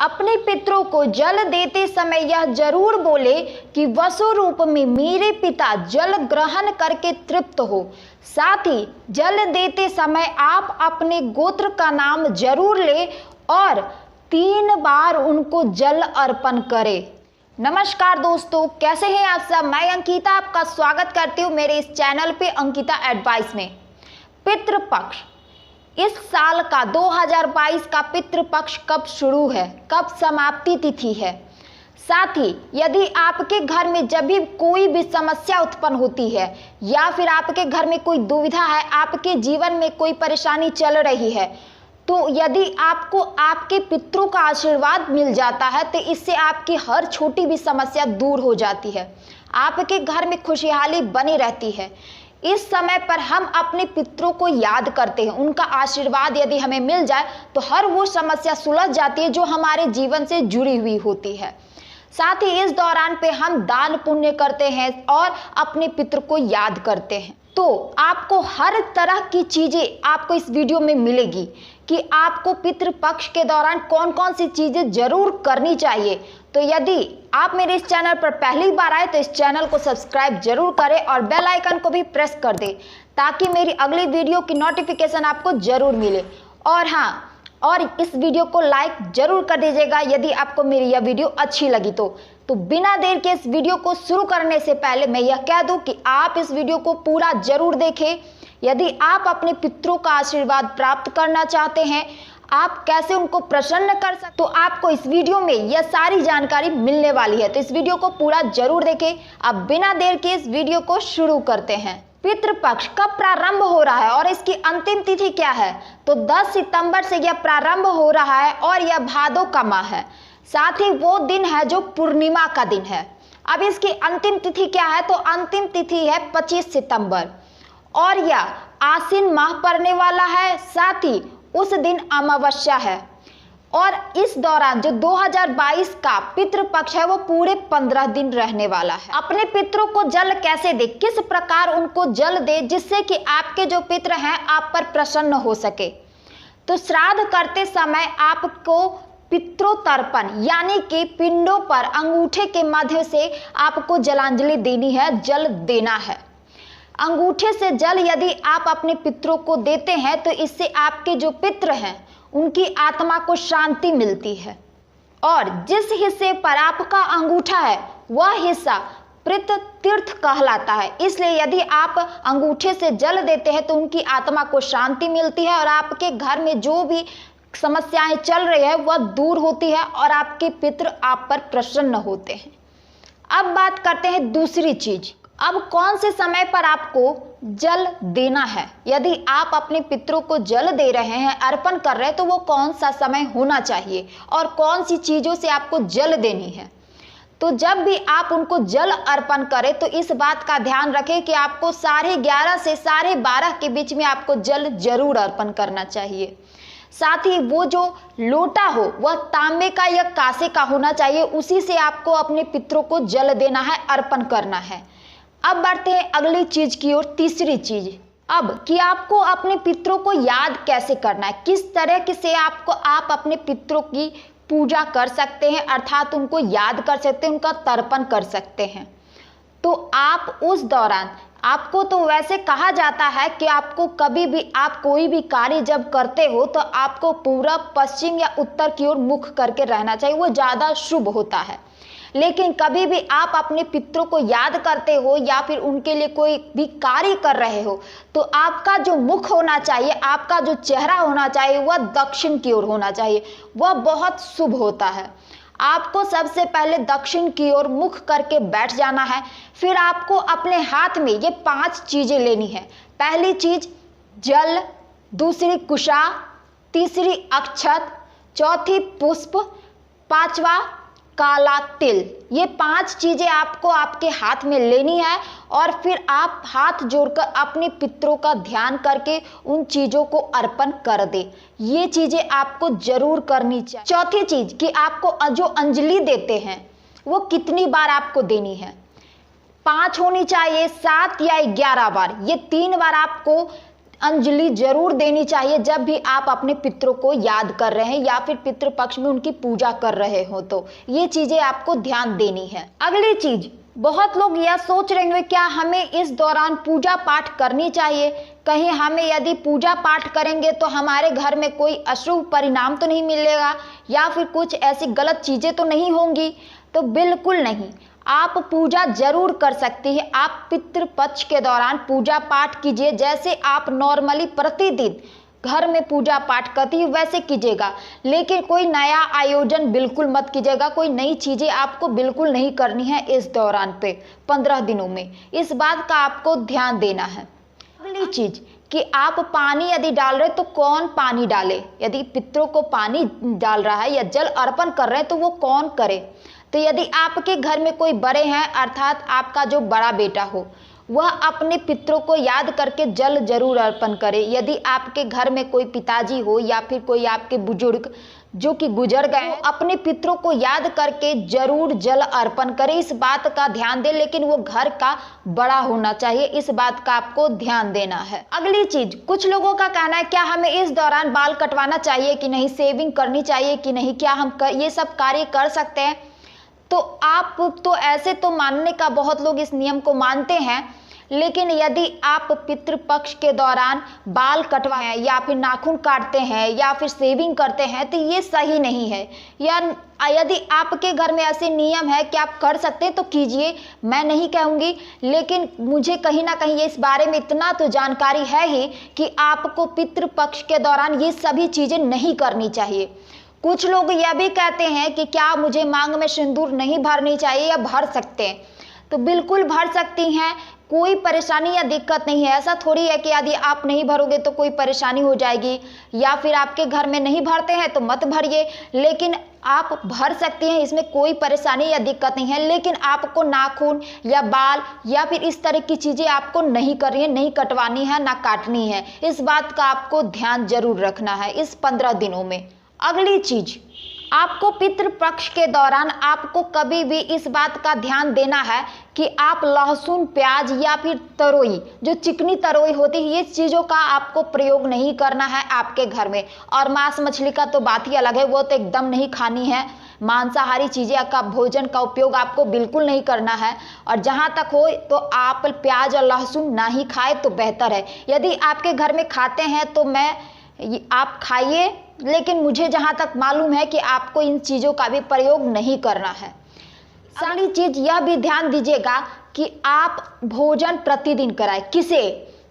अपने पितरों को जल देते समय यह जरूर बोले कि वसु रूप में मेरे पिता जल ग्रहण करके तृप्त हो। साथ ही जल देते समय आप अपने गोत्र का नाम जरूर ले और 3 बार उनको जल अर्पण करें। नमस्कार दोस्तों, कैसे हैं आप सब। मैं अंकिता आपका स्वागत करती हूँ मेरे इस चैनल पे अंकिता एडवाइस में। पितृपक्ष, इस साल का 2022 का पितृपक्ष कब शुरू है, कब समाप्ति तिथि है। साथ ही यदि आपके घर में जब भी कोई भी समस्या उत्पन्न होती है या फिर आपके घर में कोई दुविधा है, आपके जीवन में कोई परेशानी चल रही है, तो यदि आपको आपके पितरों का आशीर्वाद मिल जाता है तो इससे आपकी हर छोटी भी समस्या दूर हो जाती है, आपके घर में खुशहाली बनी रहती है। इस समय पर हम अपने पितरों को याद करते हैं, उनका आशीर्वाद यदि हमें मिल जाए तो हर वो समस्या सुलझ जाती है जो हमारे जीवन से जुड़ी हुई होती है। साथ ही इस दौरान पे हम दान पुण्य करते हैं और अपने पितर को याद करते हैं। तो आपको हर तरह की चीजें आपको इस वीडियो में मिलेगी कि आपको पितृपक्ष के दौरान कौन कौन सी चीजें जरूर करनी चाहिए। तो यदि आप मेरे इस चैनल पर पहली बार आए तो इस चैनल को सब्सक्राइब जरूर करें और बेल आइकन को भी प्रेस कर दें ताकि मेरी अगली वीडियो की नोटिफिकेशन आपको जरूर मिले। और हाँ, और इस वीडियो को लाइक जरूर कर दीजिएगा यदि आपको मेरी यह वीडियो अच्छी लगी तो बिना देर के इस वीडियो को शुरू करने से पहले मैं यह कह दूं कि आप इस वीडियो को पूरा जरूर देखें। यदि आप अपने पितरों का आशीर्वाद प्राप्त करना चाहते हैं, आप कैसे उनको प्रसन्न कर सकते, तो आपको इस वीडियो में यह सारी जानकारी मिलने वाली है। तो इस वीडियो को पूरा जरूर देखें। अब बिना देर के इस वीडियो को शुरू करते हैं। पितृपक्ष कब प्रारंभ हो रहा है और इसकी अंतिम तिथि क्या है? तो 10 सितंबर से यह प्रारंभ हो रहा है और यह भादो का माह है। साथ ही वो दिन है जो पूर्णिमा का दिन है। अब इसकी अंतिम तिथि क्या है? तो अंतिम तिथि है 25 सितंबर और यह आश्विन माह पड़ने वाला है। साथ ही उस दिन अमावस्या है और इस दौरान जो 2022 का पितृपक्ष है वो पूरे 15 दिन रहने वाला है। अपने पितरों को जल कैसे दे, किस प्रकार उनको जल दे जिससे कि आपके जो पितर हैं आप पर प्रसन्न हो सके। तो श्राद्ध करते समय आपको पितरोतर्पण यानी कि पिंडों पर अंगूठे के माध्यम से आपको जलांजलि देनी है, जल देना है। अंगूठे से जल यदि आप अपने पितरों को देते हैं तो इससे आपके जो पितर हैं उनकी आत्मा को शांति मिलती है और जिस हिस्से पर आपका अंगूठा है वह हिस्सा पितृ तीर्थ कहलाता है। इसलिए यदि आप अंगूठे से जल देते हैं तो उनकी आत्मा को शांति मिलती है और आपके घर में जो भी समस्याएं चल रही है वह दूर होती है और आपके पितर आप पर प्रसन्न होते हैं। अब बात करते हैं दूसरी चीज। अब कौन से समय पर आपको जल देना है? यदि आप अपने पितरों को जल दे रहे हैं, अर्पण कर रहे हैं, तो वो कौन सा समय होना चाहिए और कौन सी चीजों से आपको जल देनी है? तो जब भी आप उनको जल अर्पण करें तो इस बात का ध्यान रखें कि आपको 11:30 से 12:30 के बीच में आपको जल जरूर अर्पण करना चाहिए। साथ ही वो जो लोटा हो वह तांबे का या कांसे का होना चाहिए, उसी से आपको अपने पितरों को जल देना है, अर्पण करना है। अब बढ़ते हैं अगली चीज की ओर, तीसरी चीज। अब कि आपको अपने पितरों को याद कैसे करना है, किस तरह से आप अपने पितरों की पूजा कर सकते हैं, अर्थात उनको याद कर सकते हैं, उनका तर्पण कर सकते हैं। तो आप उस दौरान आपको तो वैसे कहा जाता है कि आपको कभी भी आप कोई भी कार्य जब करते हो तो आपको पूरब, पश्चिम या उत्तर की ओर मुख करके रहना चाहिए, वो ज़्यादा शुभ होता है। लेकिन कभी भी आप अपने पितरों को याद करते हो या फिर उनके लिए कोई भी कार्य कर रहे हो तो आपका जो मुख होना चाहिए, आपका जो चेहरा होना चाहिए वह दक्षिण की ओर होना चाहिए, वह बहुत शुभ होता है। आपको सबसे पहले दक्षिण की ओर मुख करके बैठ जाना है। फिर आपको अपने हाथ में ये 5 चीजें लेनी है। पहली चीज जल, दूसरी कुशा, तीसरी अक्षत, चौथी पुष्प, 5वां काला तिल। ये 5 चीजें आपको आपके हाथ में लेनी है और फिर आप हाथ जोड़कर अपने पितरों का ध्यान करके उन चीजों को अर्पण कर दे। ये चीजें आपको जरूर करनी चाहिए। चौथी चीज कि आपको जो अंजलि देते हैं वो कितनी बार आपको देनी है? 5 होनी चाहिए, 7 या 11 बार। ये 3 बार आपको अंजलि जरूर देनी चाहिए जब भी आप अपने पितरों को याद कर रहे हैं या फिर पितृपक्ष में उनकी पूजा कर रहे हो, तो ये चीजें आपको ध्यान देनी है। अगली चीज, बहुत लोग यह सोच रहे होंगे क्या हमें इस दौरान पूजा पाठ करनी चाहिए, कहीं हमें यदि पूजा पाठ करेंगे तो हमारे घर में कोई अशुभ परिणाम तो नहीं मिलेगा या फिर कुछ ऐसी गलत चीजें तो नहीं होंगी। तो बिल्कुल नहीं, आप पूजा जरूर कर सकती हैं। आप पितृपक्ष के दौरान पूजा पाठ कीजिए, जैसे आप नॉर्मली प्रतिदिन घर में पूजा पाठ करती है वैसे कीजिएगा, लेकिन कोई नया आयोजन बिल्कुल मत कीजिएगा, कोई नई चीजें आपको बिल्कुल नहीं करनी है इस दौरान पे 15 दिनों में। इस बात का आपको ध्यान देना है। अगली चीज कि आप पानी यदि डाल रहे तो कौन पानी डाले, यदि पितरों को पानी डाल रहा है या जल अर्पण कर रहे हैं तो वो कौन करे। तो यदि आपके घर में कोई बड़े हैं, अर्थात आपका जो बड़ा बेटा हो, वह अपने पितरों को याद करके जल जरूर अर्पण करे। यदि आपके घर में कोई पिताजी हो या फिर कोई आपके बुजुर्ग जो कि गुजर गए हैं, अपने पितरों को याद करके जरूर जल अर्पण करे। इस बात का ध्यान दे, लेकिन वो घर का बड़ा होना चाहिए, इस बात का आपको ध्यान देना है। अगली चीज, कुछ लोगों का कहना है क्या हमें इस दौरान बाल कटवाना चाहिए कि नहीं, सेविंग करनी चाहिए कि नहीं, क्या हम ये सब कार्य कर सकते हैं। तो आप तो ऐसे तो मानने का बहुत लोग इस नियम को मानते हैं, लेकिन यदि आप पितृपक्ष के दौरान बाल कटवाएं या फिर नाखून काटते हैं या फिर शेविंग करते हैं तो ये सही नहीं है। या यदि आपके घर में ऐसे नियम है कि आप कर सकते हैं तो कीजिए, मैं नहीं कहूँगी, लेकिन मुझे कहीं ना कहीं इस बारे में इतना तो जानकारी है ही कि आपको पितृपक्ष के दौरान ये सभी चीज़ें नहीं करनी चाहिए। कुछ लोग यह भी कहते हैं कि क्या मुझे मांग में सिंदूर नहीं भरनी चाहिए या भर सकते हैं, तो बिल्कुल भर सकती हैं, कोई परेशानी या दिक्कत नहीं है। ऐसा थोड़ी है कि यदि आप नहीं भरोगे तो कोई परेशानी हो जाएगी या फिर आपके घर में नहीं भरते हैं तो मत भरिए, लेकिन आप भर सकती हैं, इसमें कोई परेशानी या दिक्कत नहीं है। लेकिन आपको नाखून या बाल या फिर इस तरह की चीज़ें आपको नहीं करनी है, नहीं कटवानी है, ना काटनी है। इस बात का आपको ध्यान जरूर रखना है इस 15 दिनों में। अगली चीज, आपको पितृपक्ष के दौरान आपको कभी भी इस बात का ध्यान देना है कि आप लहसुन, प्याज या फिर तरोई, जो चिकनी तरोई होती है, ये चीज़ों का आपको प्रयोग नहीं करना है आपके घर में। और मांस मछली का तो बात ही अलग है, वो तो एकदम नहीं खानी है। मांसाहारी चीज़ें का भोजन का उपयोग आपको बिल्कुल नहीं करना है। और जहाँ तक हो तो आप प्याज और लहसुन ना ही खाए तो बेहतर है। यदि आपके घर में खाते हैं तो आप खाइए, लेकिन मुझे जहाँ तक मालूम है कि आपको इन चीज़ों का भी प्रयोग नहीं करना है। अगली चीज़ यह भी ध्यान दीजिएगा कि आप भोजन प्रतिदिन कराएं। किसे,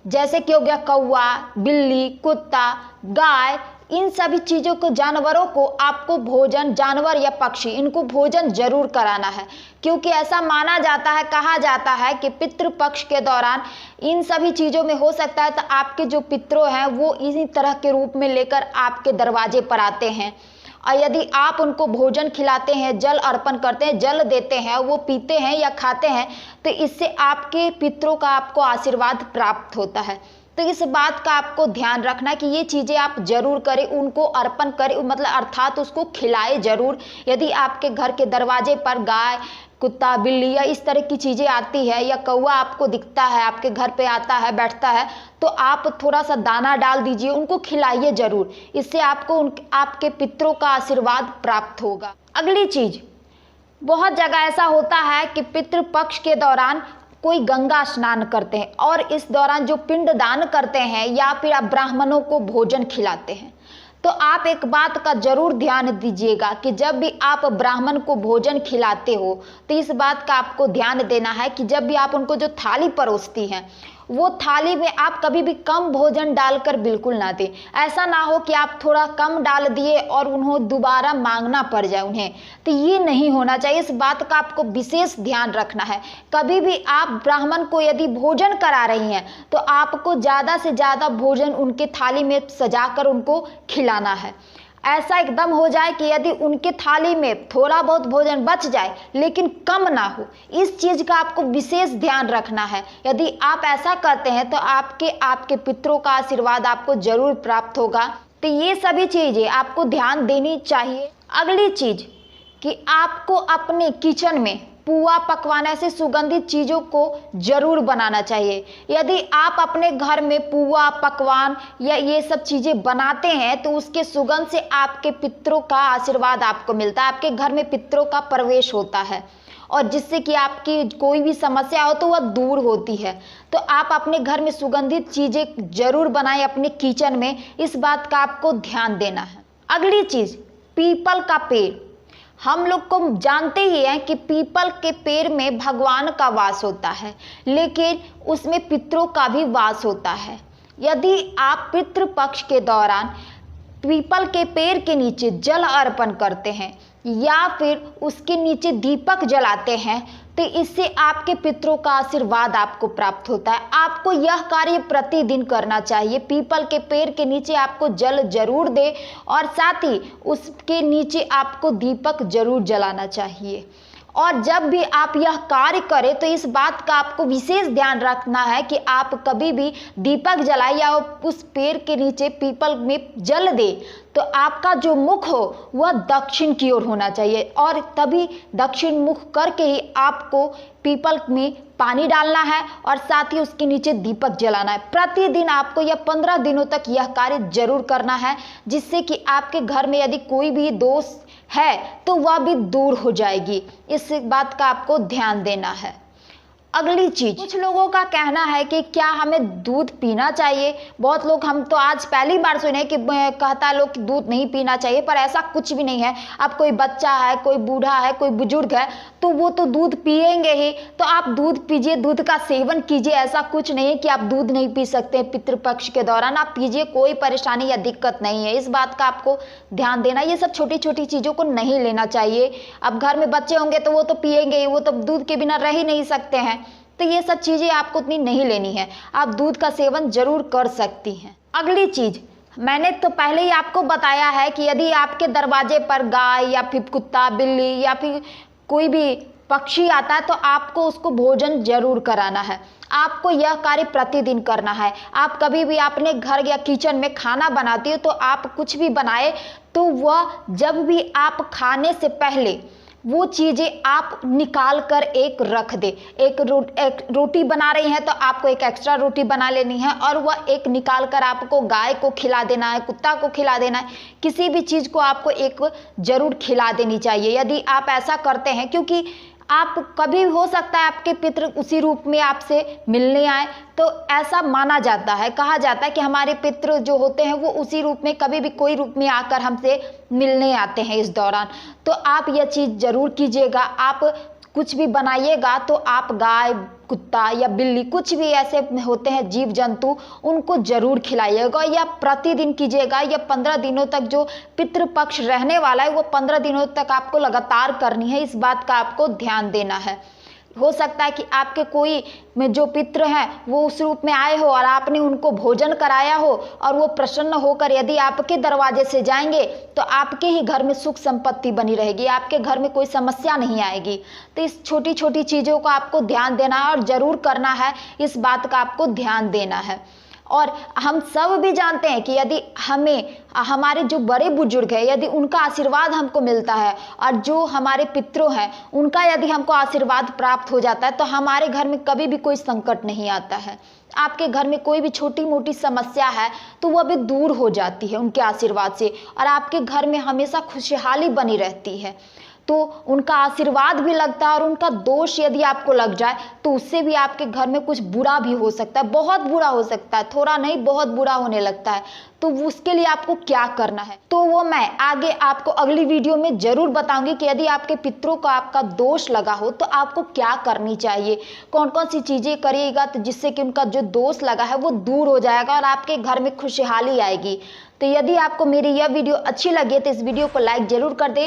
जैसे कि हो गया कौवा, बिल्ली, कुत्ता, गाय, इन सभी चीज़ों को, जानवरों को आपको भोजन, जानवर या पक्षी, इनको भोजन जरूर कराना है। क्योंकि ऐसा माना जाता है, कहा जाता है कि पितृपक्ष के दौरान इन सभी चीज़ों में हो सकता है तो आपके जो पितरों हैं वो इसी तरह के रूप में लेकर आपके दरवाजे पर आते हैं। और यदि आप उनको भोजन खिलाते हैं, जल अर्पण करते हैं, जल देते हैं, वो पीते हैं या खाते हैं, तो इससे आपके पितरों का आपको आशीर्वाद प्राप्त होता है। तो इस बात का आपको ध्यान रखना कि ये चीज़ें आप जरूर करें, उनको अर्पण करें, मतलब अर्थात उसको खिलाए जरूर। यदि आपके घर के दरवाजे पर गाय, कुत्ता, बिल्ली या इस तरह की चीज़ें आती है या कौवा आपको दिखता है, आपके घर पे आता है, बैठता है, तो आप थोड़ा सा दाना डाल दीजिए, उनको खिलाइए जरूर। इससे आपको आपके पितरों का आशीर्वाद प्राप्त होगा। अगली चीज़, बहुत जगह ऐसा होता है कि पितृपक्ष के दौरान कोई गंगा स्नान करते हैं और इस दौरान जो पिंड दान करते हैं या फिर आप ब्राह्मणों को भोजन खिलाते हैं। तो आप एक बात का जरूर ध्यान दीजिएगा कि जब भी आप ब्राह्मण को भोजन खिलाते हो तो इस बात का आपको ध्यान देना है कि जब भी आप उनको जो थाली परोसती हैं वो थाली में आप कभी भी कम भोजन डालकर बिल्कुल ना दें। ऐसा ना हो कि आप थोड़ा कम डाल दिए और उन्हें दोबारा मांगना पड़ जाए उन्हें, तो ये नहीं होना चाहिए। इस बात का आपको विशेष ध्यान रखना है। कभी भी आप ब्राह्मण को यदि भोजन करा रही हैं तो आपको ज़्यादा से ज़्यादा भोजन उनके थाली में सजाकर उनको खिलाना है। ऐसा एकदम हो जाए कि यदि उनके थाली में थोड़ा बहुत भोजन बच जाए लेकिन कम ना हो, इस चीज़ का आपको विशेष ध्यान रखना है। यदि आप ऐसा करते हैं तो आपके पितरों का आशीर्वाद आपको जरूर प्राप्त होगा। तो ये सभी चीज़ें आपको ध्यान देनी चाहिए। अगली चीज़ कि आपको अपने किचन में पुआ पकवान, ऐसे सुगंधित चीज़ों को जरूर बनाना चाहिए। यदि आप अपने घर में पुआ पकवान या ये सब चीज़ें बनाते हैं तो उसके सुगंध से आपके पितरों का आशीर्वाद आपको मिलता है, आपके घर में पितरों का प्रवेश होता है और जिससे कि आपकी कोई भी समस्या हो तो वह दूर होती है। तो आप अपने घर में सुगंधित चीज़ें जरूर बनाएं अपने किचन में, इस बात का आपको ध्यान देना है। अगली चीज़, पीपल का पेड़। हम लोग को जानते ही हैं कि पीपल के पेड़ में भगवान का वास होता है, लेकिन उसमें पितरों का भी वास होता है। यदि आप पितृपक्ष के दौरान पीपल के पेड़ के नीचे जल अर्पण करते हैं या फिर उसके नीचे दीपक जलाते हैं तो इससे आपके पितरों का आशीर्वाद आपको प्राप्त होता है। आपको यह कार्य प्रतिदिन करना चाहिए। पीपल के पेड़ के नीचे आपको जल जरूर दे और साथ ही उसके नीचे आपको दीपक जरूर जलाना चाहिए। और जब भी आप यह कार्य करें तो इस बात का आपको विशेष ध्यान रखना है कि आप कभी भी दीपक जलाए या उस पेड़ के नीचे पीपल में जल दे तो आपका जो मुख हो वह दक्षिण की ओर होना चाहिए और तभी दक्षिण मुख करके ही आपको पीपल में पानी डालना है और साथ ही उसके नीचे दीपक जलाना है। प्रतिदिन आपको यह 15 दिनों तक यह कार्य जरूर करना है, जिससे कि आपके घर में यदि कोई भी दोष है तो वह भी दूर हो जाएगी। इस बात का आपको ध्यान देना है। अगली चीज, कुछ लोगों का कहना है कि क्या हमें दूध पीना चाहिए। बहुत लोग, हम तो आज पहली बार सुने कि कहता है लोग कि दूध नहीं पीना चाहिए, पर ऐसा कुछ भी नहीं है। अब कोई बच्चा है, कोई बूढ़ा है, कोई बुजुर्ग है तो वो तो दूध पिएंगे ही, तो आप दूध पीजिए, दूध का सेवन कीजिए। ऐसा कुछ नहीं है कि आप दूध नहीं पी सकते पितृपक्ष के दौरान, आप पीजिए, कोई परेशानी या दिक्कत नहीं है। इस बात का आपको ध्यान देना, ये सब छोटी छोटी चीज़ों को नहीं लेना चाहिए। अब घर में बच्चे होंगे तो वो तो पिएंगे ही, वो तो दूध के बिना रह ही नहीं सकते हैं, तो ये सब चीज़ें आपको उतनी नहीं लेनी है। आप दूध का सेवन जरूर कर सकती हैं। अगली चीज़, मैंने तो पहले ही आपको बताया है कि यदि आपके दरवाजे पर गाय या फिर कुत्ता, बिल्ली या फिर कोई भी पक्षी आता है तो आपको उसको भोजन जरूर कराना है। आपको यह कार्य प्रतिदिन करना है। आप कभी भी अपने घर या किचन में खाना बनाती हो तो आप कुछ भी बनाए तो वह जब भी आप खाने से पहले वो चीज़ें आप निकाल कर एक रख दे। एक रोटी बना रही हैं तो आपको एक एक्स्ट्रा रोटी बना लेनी है और वह एक निकाल कर आपको गाय को खिला देना है, कुत्ता को खिला देना है, किसी भी चीज़ को आपको एक जरूर खिला देनी चाहिए। यदि आप ऐसा करते हैं, क्योंकि आप कभी हो सकता है आपके पितृ उसी रूप में आपसे मिलने आए, तो ऐसा माना जाता है, कहा जाता है कि हमारे पितृ जो होते हैं वो उसी रूप में कभी भी कोई रूप में आकर हमसे मिलने आते हैं इस दौरान। तो आप यह चीज़ जरूर कीजिएगा। आप कुछ भी बनाइएगा तो आप गाय, कुत्ता या बिल्ली, कुछ भी ऐसे होते हैं जीव जंतु, उनको जरूर खिलाइएगा या प्रतिदिन कीजिएगा। या 15 दिनों तक जो पितृपक्ष रहने वाला है वो 15 दिनों तक आपको लगातार करनी है। इस बात का आपको ध्यान देना है। हो सकता है कि आपके कोई में जो पितृ हैं वो उस रूप में आए हो और आपने उनको भोजन कराया हो और वो प्रसन्न होकर यदि आपके दरवाजे से जाएंगे तो आपके ही घर में सुख संपत्ति बनी रहेगी, आपके घर में कोई समस्या नहीं आएगी। तो इस छोटी छोटी चीज़ों को आपको ध्यान देना है और ज़रूर करना है। इस बात का आपको ध्यान देना है। और हम सब भी जानते हैं कि यदि हमें हमारे जो बड़े बुजुर्ग हैं यदि उनका आशीर्वाद हमको मिलता है और जो हमारे पितरों हैं उनका यदि हमको आशीर्वाद प्राप्त हो जाता है तो हमारे घर में कभी भी कोई संकट नहीं आता है। आपके घर में कोई भी छोटी मोटी समस्या है तो वह भी दूर हो जाती है उनके आशीर्वाद से और आपके घर में हमेशा खुशहाली बनी रहती है। तो उनका आशीर्वाद भी लगता है और उनका दोष यदि आपको लग जाए तो उससे भी आपके घर में कुछ बुरा भी हो सकता है, बहुत बुरा हो सकता है, थोड़ा नहीं बहुत बुरा होने लगता है। तो उसके लिए आपको क्या करना है तो वो मैं आगे आपको अगली वीडियो में जरूर बताऊंगी कि यदि आपके पितरों का आपका दोष लगा हो तो आपको क्या करनी चाहिए, कौन कौन सी चीज़ें करिएगा तो जिससे कि उनका जो दोष लगा है वो दूर हो जाएगा और आपके घर में खुशहाली आएगी। तो यदि आपको मेरी यह वीडियो अच्छी लगे तो इस वीडियो को लाइक जरूर कर दें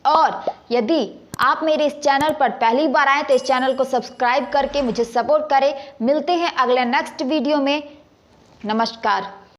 और यदि आप मेरे इस चैनल पर पहली बार आए तो इस चैनल को सब्सक्राइब करके मुझे सपोर्ट करें। मिलते हैं अगले नेक्स्ट वीडियो में। नमस्कार।